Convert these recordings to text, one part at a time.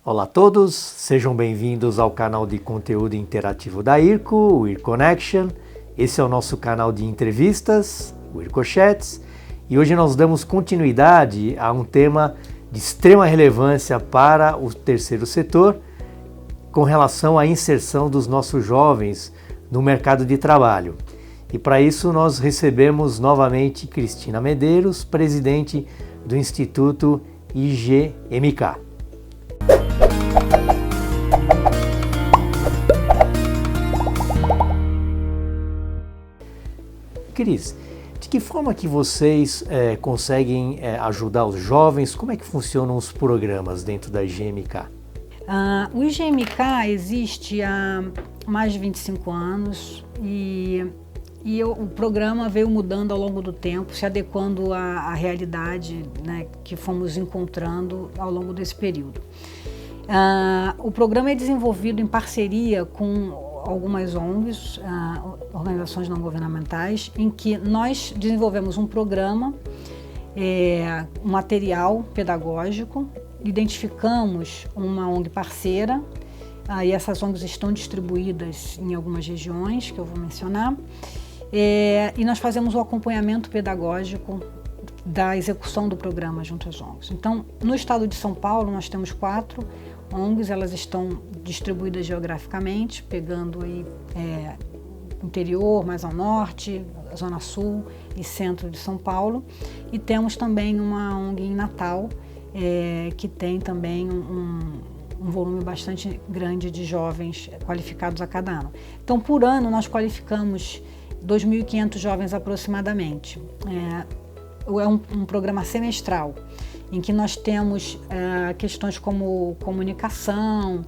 Olá a todos, sejam bem-vindos ao canal de conteúdo interativo da IRCO, o IRConnection. Esse é o nosso canal de entrevistas, o IRCochats, e hoje nós damos continuidade a um tema de extrema relevância para o terceiro setor, com relação à inserção dos nossos jovens no mercado de trabalho. E para isso nós recebemos novamente Cristina Medeiros, presidente do Instituto IGMK. Cris, de que forma que vocês conseguem ajudar os jovens? Como é que funcionam os programas dentro da IGMK? O IGMK existe há mais de 25 anos e o programa veio mudando ao longo do tempo, se adequando à realidade, né, que fomos encontrando ao longo desse período. O programa é desenvolvido em parceria com algumas ONGs, organizações não governamentais, em que nós desenvolvemos um programa, um material pedagógico, identificamos uma ONG parceira, e essas ONGs estão distribuídas em algumas regiões que eu vou mencionar, e nós fazemos o acompanhamento pedagógico da execução do programa junto às ONGs. Então, no estado de São Paulo, nós temos 4 ONGs, elas estão distribuídas geograficamente, pegando aí interior, mais ao norte, zona sul e centro de São Paulo. E temos também uma ONG em Natal, que tem também um volume bastante grande de jovens qualificados a cada ano. Então, por ano, nós qualificamos 2.500 jovens aproximadamente. É um programa semestral, em que nós temos questões como comunicação,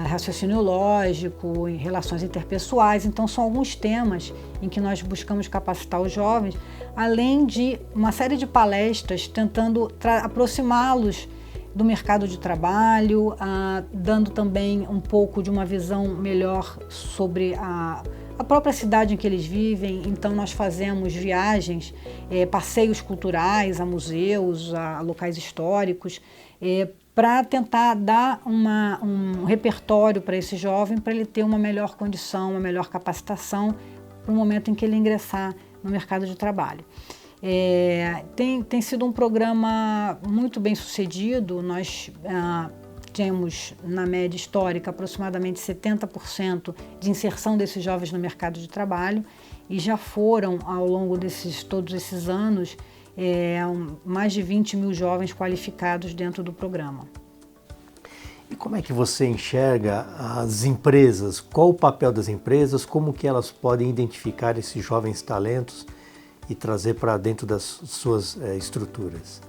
raciocínio lógico, relações interpessoais. Então, são alguns temas em que nós buscamos capacitar os jovens, além de uma série de palestras tentando aproximá-los do mercado de trabalho, dando também um pouco de uma visão melhor sobre a própria cidade em que eles vivem. Então nós fazemos viagens, passeios culturais a museus, a locais históricos, para tentar dar um repertório para esse jovem, para ele ter uma melhor condição, uma melhor capacitação para o momento em que ele ingressar no mercado de trabalho. Tem sido um programa muito bem sucedido. Nós temos, na média histórica, aproximadamente 70% de inserção desses jovens no mercado de trabalho, e já foram, ao longo todos esses anos, mais de 20 mil jovens qualificados dentro do programa. E como é que você enxerga as empresas? Qual o papel das empresas? Como que elas podem identificar esses jovens talentos e trazer para dentro das suas estruturas?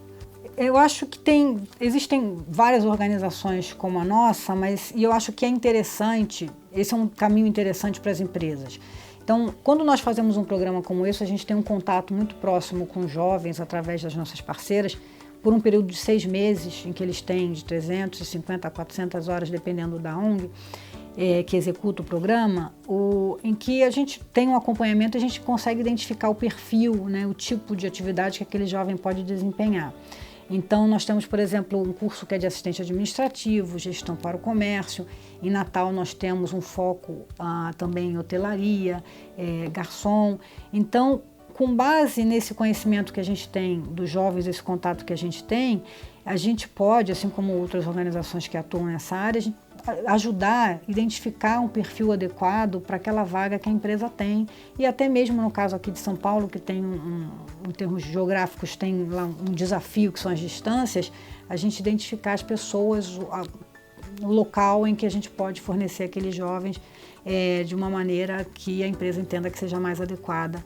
Eu acho que existem várias organizações como a nossa, e eu acho que é interessante, esse é um caminho interessante para as empresas. Então, quando nós fazemos um programa como esse, a gente tem um contato muito próximo com jovens através das nossas parceiras, por um período de 6 meses, em que eles têm de 350 a 400 horas, dependendo da ONG, que executa o programa, em que a gente tem um acompanhamento, a gente consegue identificar o perfil, né, o tipo de atividade que aquele jovem pode desempenhar. Então, nós temos, por exemplo, um curso que é de assistente administrativo, gestão para o comércio. Em Natal, nós temos um foco também em hotelaria, garçom. Então, com base nesse conhecimento que a gente tem dos jovens, esse contato que a gente pode, assim como outras organizações que atuam nessa área, ajudar, identificar um perfil adequado para aquela vaga que a empresa tem. E até mesmo no caso aqui de São Paulo, que tem em termos geográficos, tem lá um desafio que são as distâncias, a gente identificar as pessoas, o local em que a gente pode fornecer aqueles jovens de uma maneira que a empresa entenda que seja mais adequada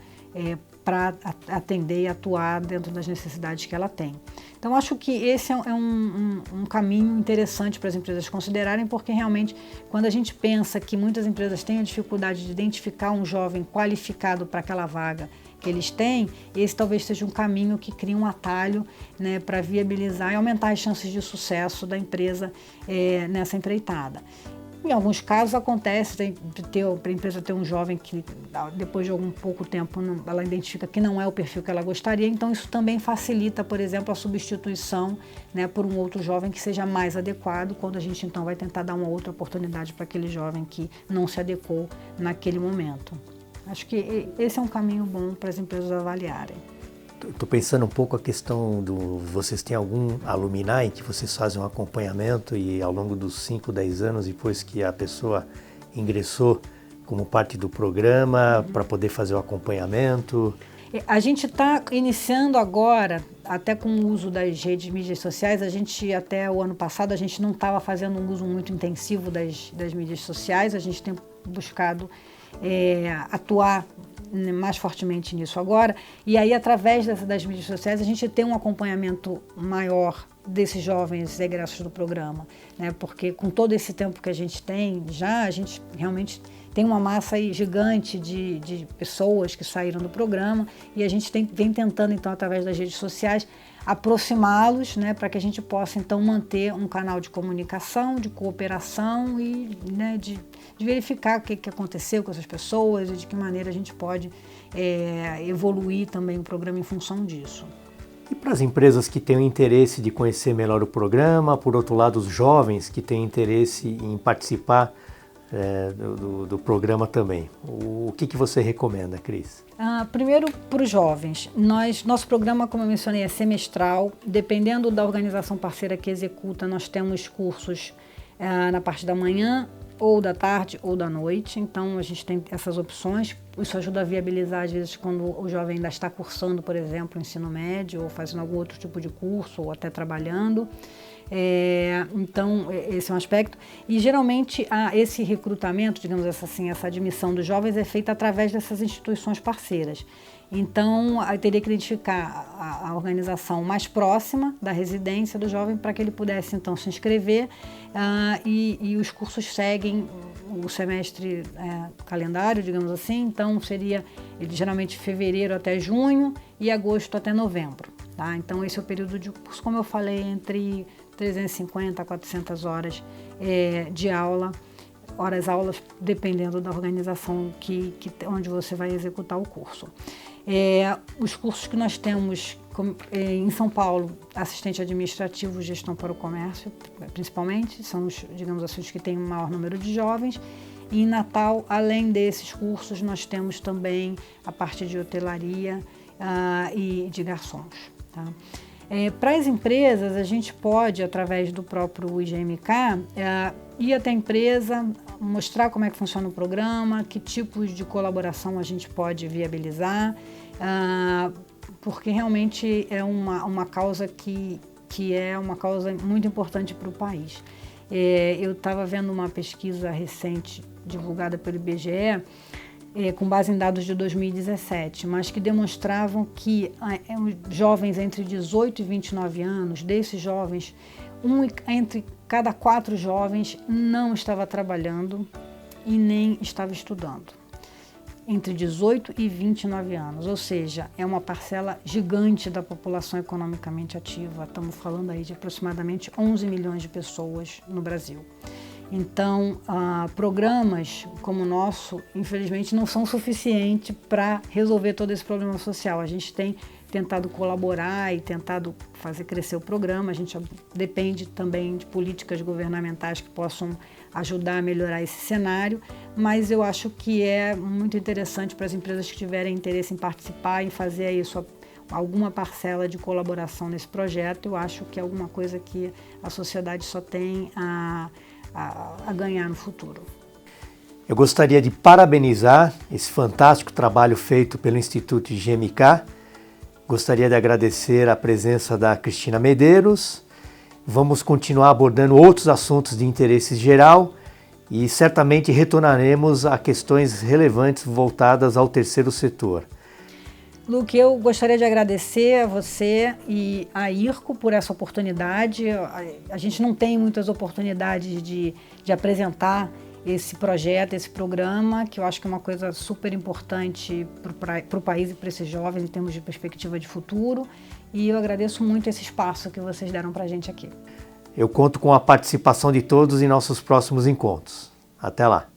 para atender e atuar dentro das necessidades que ela tem. Então, acho que esse é um caminho interessante para as empresas considerarem, porque realmente, quando a gente pensa que muitas empresas têm a dificuldade de identificar um jovem qualificado para aquela vaga que eles têm, esse talvez seja um caminho que cria um atalho, né, para viabilizar e aumentar as chances de sucesso da empresa nessa empreitada. Em alguns casos acontece para a empresa ter um jovem que depois de algum pouco tempo ela identifica que não é o perfil que ela gostaria, então isso também facilita, por exemplo, a substituição, né, por um outro jovem que seja mais adequado, quando a gente então vai tentar dar uma outra oportunidade para aquele jovem que não se adequou naquele momento. Acho que esse é um caminho bom para as empresas avaliarem. Estou pensando um pouco a questão vocês têm algum alumni que vocês fazem um acompanhamento e ao longo dos 5, 10 anos depois que a pessoa ingressou como parte do programa para poder fazer o acompanhamento? A gente está iniciando agora, até com o uso das redes mídias sociais, até o ano passado a gente não estava fazendo um uso muito intensivo das mídias sociais, a gente tem buscado atuar mais fortemente nisso agora, e aí através das mídias sociais a gente tem um acompanhamento maior desses jovens egressos do programa, né? Porque com todo esse tempo que a gente tem já, a gente realmente tem uma massa aí gigante de pessoas que saíram do programa e a gente vem tentando então através das redes sociais aproximá-los, né, para que a gente possa então manter um canal de comunicação, de cooperação e, né, de verificar o que aconteceu com essas pessoas e de que maneira a gente pode evoluir também o programa em função disso. E para as empresas que têm o interesse de conhecer melhor o programa, por outro lado, os jovens que têm interesse em participar do programa também, o que você recomenda, Cris? Primeiro, para os jovens, nosso programa, como eu mencionei, é semestral. Dependendo da organização parceira que executa, nós temos cursos na parte da manhã, ou da tarde, ou da noite. Então, a gente tem essas opções. Isso ajuda a viabilizar, às vezes, quando o jovem ainda está cursando, por exemplo, o ensino médio, ou fazendo algum outro tipo de curso, ou até trabalhando. Então, esse é um aspecto. E, geralmente, esse recrutamento, digamos assim, essa admissão dos jovens é feita através dessas instituições parceiras. Então, aí teria que identificar a organização mais próxima da residência do jovem para que ele pudesse, então, se inscrever e os cursos seguem o semestre calendário, digamos assim. Então, seria geralmente fevereiro até junho e agosto até novembro. Tá? Então, esse é o período de curso, como eu falei, entre 350 a 400 horas de aula, horas-aulas, dependendo da organização onde você vai executar o curso. Os cursos que nós temos em São Paulo, assistente administrativo, gestão para o comércio, principalmente, são digamos assim, os que têm o maior número de jovens. E em Natal, além desses cursos, nós temos também a parte de hotelaria e de garçons. Tá? Para as empresas, a gente pode, através do próprio IGMK, ir até a empresa, mostrar como é que funciona o programa, que tipos de colaboração a gente pode viabilizar, porque realmente é uma causa que é uma causa muito importante para o país. Eu estava vendo uma pesquisa recente divulgada pelo IBGE, com base em dados de 2017, mas que demonstravam que jovens entre 18 e 29 anos, desses jovens, entre cada 4 jovens não estava trabalhando e nem estava estudando. Entre 18 e 29 anos, ou seja, é uma parcela gigante da população economicamente ativa. Estamos falando aí de aproximadamente 11 milhões de pessoas no Brasil. Então, programas como o nosso, infelizmente, não são suficientes para resolver todo esse problema social. A gente tem tentado colaborar e tentado fazer crescer o programa. A gente depende também de políticas governamentais que possam ajudar a melhorar esse cenário, mas eu acho que é muito interessante para as empresas que tiverem interesse em participar, em fazer isso, alguma parcela de colaboração nesse projeto. Eu acho que é alguma coisa que a sociedade só tem a ganhar no futuro. Eu gostaria de parabenizar esse fantástico trabalho feito pelo Instituto IGMK. Gostaria de agradecer a presença da Cristina Medeiros. Vamos continuar abordando outros assuntos de interesse geral e certamente retornaremos a questões relevantes voltadas ao terceiro setor. Luque, eu gostaria de agradecer a você e a IRCO por essa oportunidade. A gente não tem muitas oportunidades de apresentar esse projeto, esse programa, que eu acho que é uma coisa super importante para o país e para esses jovens em termos de perspectiva de futuro. E eu agradeço muito esse espaço que vocês deram para a gente aqui. Eu conto com a participação de todos em nossos próximos encontros. Até lá!